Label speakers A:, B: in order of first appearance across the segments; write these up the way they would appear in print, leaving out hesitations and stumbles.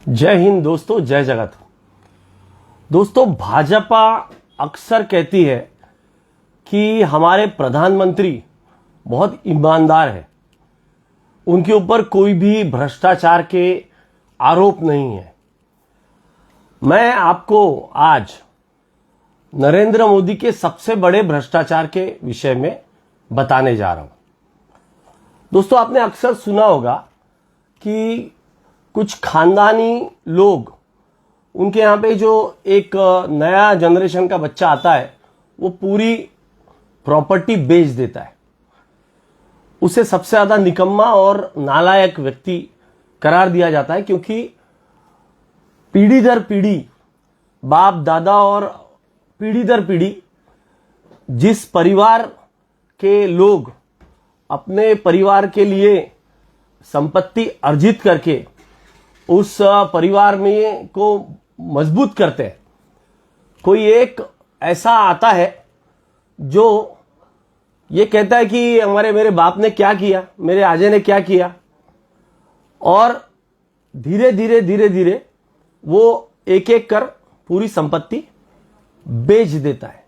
A: जय हिंद दोस्तों, जय जगत। दोस्तों, भाजपा अक्सर कहती है कि हमारे प्रधानमंत्री बहुत ईमानदार है, उनके ऊपर कोई भी भ्रष्टाचार के आरोप नहीं है। मैं आपको आज नरेंद्र मोदी के सबसे बड़े भ्रष्टाचार के विषय में बताने जा रहा हूं। दोस्तों, आपने अक्सर सुना होगा कि कुछ खानदानी लोग, उनके यहाँ पे जो एक नया जनरेशन का बच्चा आता है, वो पूरी प्रॉपर्टी बेच देता है। उसे सबसे ज्यादा निकम्मा और नालायक व्यक्ति करार दिया जाता है, क्योंकि पीढ़ी दर पीढ़ी, बाप दादा और पीढ़ी दर पीढ़ी जिस परिवार के लोग अपने परिवार के लिए संपत्ति अर्जित करके उस परिवार में को मजबूत करते हैं, कोई एक ऐसा आता है जो ये कहता है कि मेरे बाप ने क्या किया, मेरे आजे ने क्या किया, और धीरे धीरे धीरे धीरे वो एक एक कर पूरी संपत्ति बेच देता है।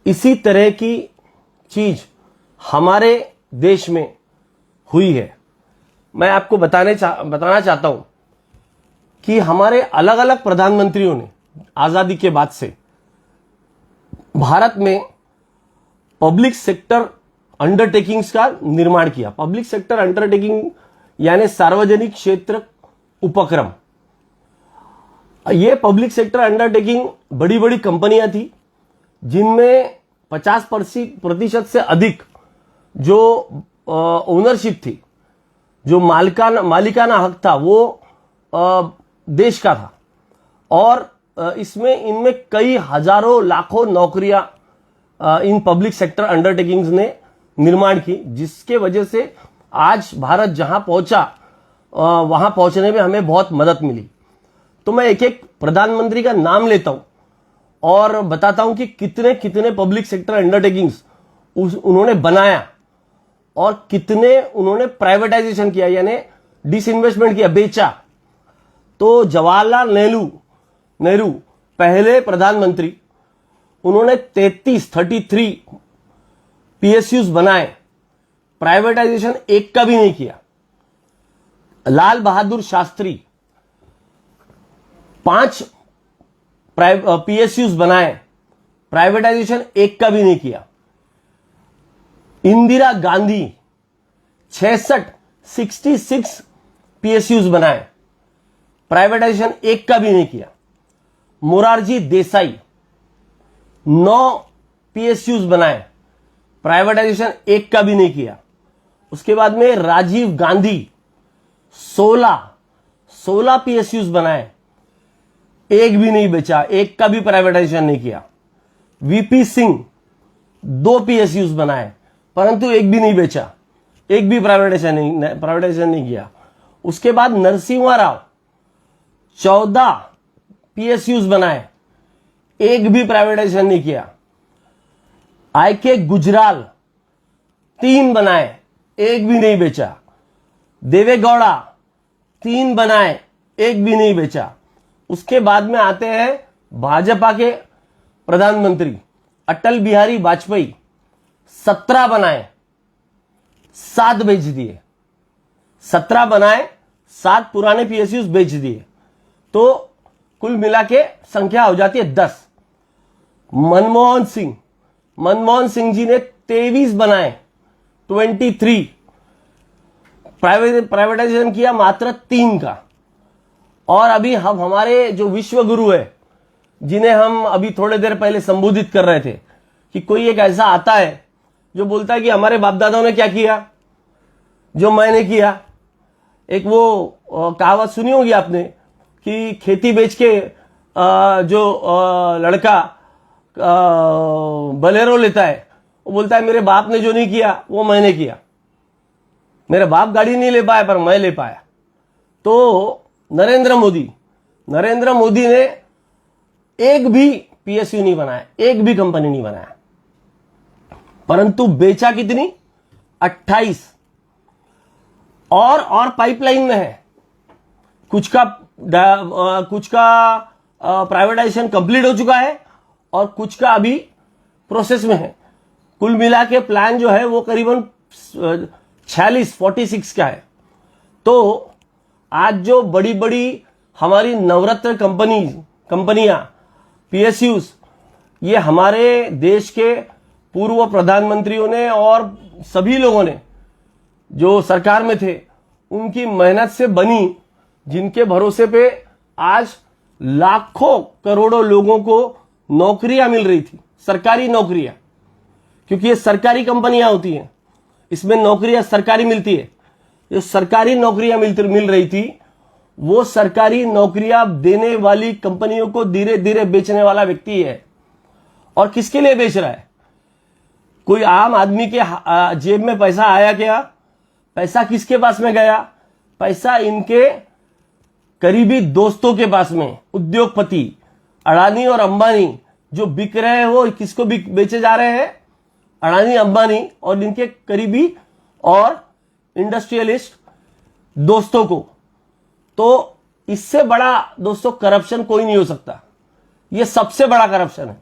A: इसी तरह की चीज हमारे देश में हुई है। मैं आपको बताना चाहता हूं कि हमारे अलग अलग प्रधानमंत्रियों ने आजादी के बाद से भारत में पब्लिक सेक्टर अंडरटेकिंग्स का निर्माण किया। पब्लिक सेक्टर अंडरटेकिंग यानी सार्वजनिक क्षेत्र उपक्रम। ये पब्लिक सेक्टर अंडरटेकिंग बड़ी बड़ी कंपनियां थी, जिनमें 50% से अधिक जो ओनरशिप थी, जो मालिकाना हक था, वो देश का था। और इनमें कई हजारों लाखों नौकरियां इन पब्लिक सेक्टर अंडरटेकिंग्स ने निर्माण की, जिसके वजह से आज भारत जहां पहुंचा, वहां पहुंचने में हमें बहुत मदद मिली। तो मैं एक एक प्रधानमंत्री का नाम लेता हूं और बताता हूं कि कितने कितने पब्लिक सेक्टर अंडरटेकिंग्स उन्होंने बनाया और कितने उन्होंने प्राइवेटाइजेशन किया, यानी डिसइन्वेस्टमेंट किया, बेचा। तो जवाहरलाल नेहरू पहले प्रधानमंत्री, उन्होंने 33 पीएसयूज बनाए, प्राइवेटाइजेशन एक का भी नहीं किया। लाल बहादुर शास्त्री 5 पीएसयूज बनाए, प्राइवेटाइजेशन एक का भी नहीं किया। इंदिरा गांधी 66 पीएसयूज बनाए, प्राइवेटाइजेशन एक का भी नहीं किया। मोरारजी देसाई 9 पीएसयूज बनाए, प्राइवेटाइजेशन एक का भी नहीं किया। उसके बाद में राजीव गांधी 16 पीएसयूज बनाए, एक भी नहीं बेचा, एक का भी प्राइवेटाइजेशन नहीं किया। वीपी सिंह 2 पीएसयूज बनाए, परंतु एक भी नहीं बेचा, एक भी प्राइवेटाइजेशन नहीं किया। उसके बाद नरसिम्हा राव 14 पीएसयूज बनाए, एक भी प्राइवेटाइजेशन नहीं किया। आईके गुजराल 3 बनाए, एक भी नहीं बेचा। देवेगौड़ा 3 बनाए, एक भी नहीं बेचा। उसके बाद में आते हैं भाजपा के प्रधानमंत्री अटल बिहारी वाजपेयी, 17 बनाए, 7 बेच दिए। 17 बनाए, 7 पुराने पीएसयूज बेच दिए, तो कुल मिला के संख्या हो जाती है 10। मनमोहन सिंह जी ने 23 बनाए, 23। प्राइवेटाइजेशन किया मात्र 3 का। और अभी हम हमारे जो विश्व गुरु है, जिन्हें हम अभी थोड़े देर पहले संबोधित कर रहे थे, कि कोई एक ऐसा आता है जो बोलता है कि हमारे बाप दादाओं ने क्या किया जो मैंने किया। एक वो कहावत सुनी होगी आपने कि खेती बेच के जो लड़का बलेरो लेता है, वो बोलता है मेरे बाप ने जो नहीं किया वो मैंने किया। मेरे बाप गाड़ी नहीं ले पाया, पर मैं ले पाया। तो नरेंद्र मोदी ने एक भी पीएसयू नहीं बनाया, एक भी कंपनी नहीं बनाया, परंतु बेचा कितनी? 28। और पाइपलाइन में है। कुछ का कुछ का प्राइवेटाइजेशन कंप्लीट हो चुका है और कुछ का अभी प्रोसेस में है। कुल मिला के प्लान जो है वो करीबन 46 का है। तो आज जो बड़ी बड़ी हमारी नवरत्न कंपनियां PSUs, ये हमारे देश के पूर्व प्रधानमंत्रियों ने और सभी लोगों ने जो सरकार में थे उनकी मेहनत से बनी, जिनके भरोसे पे आज लाखों करोड़ों लोगों को नौकरियां मिल रही थी, सरकारी नौकरियां, क्योंकि ये सरकारी कंपनियां होती हैं, इसमें नौकरियां सरकारी मिलती है। जो सरकारी नौकरियां मिल रही थी, वो सरकारी नौकरियां देने वाली कंपनियों को धीरे धीरे बेचने वाला व्यक्ति है। और किसके लिए बेच रहा है? कोई आम आदमी के जेब में पैसा आया क्या? पैसा किसके पास में गया? पैसा इनके करीबी दोस्तों के पास में, उद्योगपति अडानी और अंबानी जो बिक रहे हैं, वो किसको बेचे जा रहे हैं? अडानी अंबानी और इनके करीबी और इंडस्ट्रियलिस्ट दोस्तों को। तो इससे बड़ा दोस्तों करप्शन कोई नहीं हो सकता। ये सबसे बड़ा करप्शन है।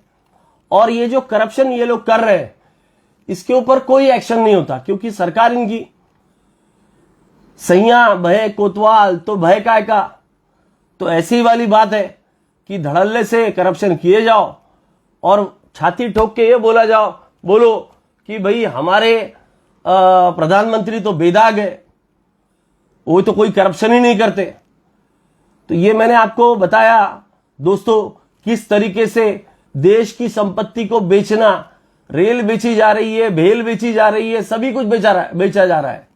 A: और ये जो करप्शन ये लोग कर रहे हैं, इसके ऊपर कोई एक्शन नहीं होता, क्योंकि सरकार इनकी सैया भय कोतवाल तो भय काय का। तो ऐसी वाली बात है कि धड़ल्ले से करप्शन किए जाओ और छाती ठोक के ये बोलो कि भाई हमारे प्रधानमंत्री तो बेदाग है, वो तो कोई करप्शन ही नहीं करते। तो ये मैंने आपको बताया दोस्तों, किस तरीके से देश की संपत्ति को बेचना, रेल बेची जा रही है, भेल बेची जा रही है, सभी कुछ बेचा जा रहा है।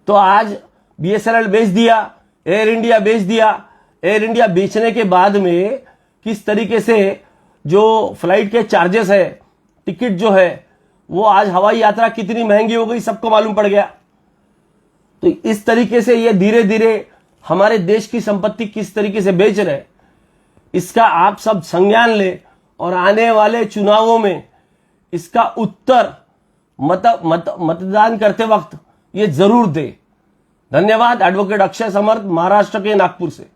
A: तो आज BSNL बेच दिया, एयर इंडिया बेच दिया। एयर इंडिया बेचने के बाद में किस तरीके से जो फ्लाइट के चार्जेस है, टिकट जो है, वो आज हवाई यात्रा कितनी महंगी हो गई सबको मालूम पड़ गया। तो इस तरीके से ये धीरे धीरे हमारे देश की संपत्ति किस तरीके से बेच रहे, इसका आप सब संज्ञान ले और आने वाले चुनावों में इसका उत्तर मतदान करते वक्त ये जरूर दे। धन्यवाद। एडवोकेट अक्षय समर्थ, महाराष्ट्र के नागपुर से।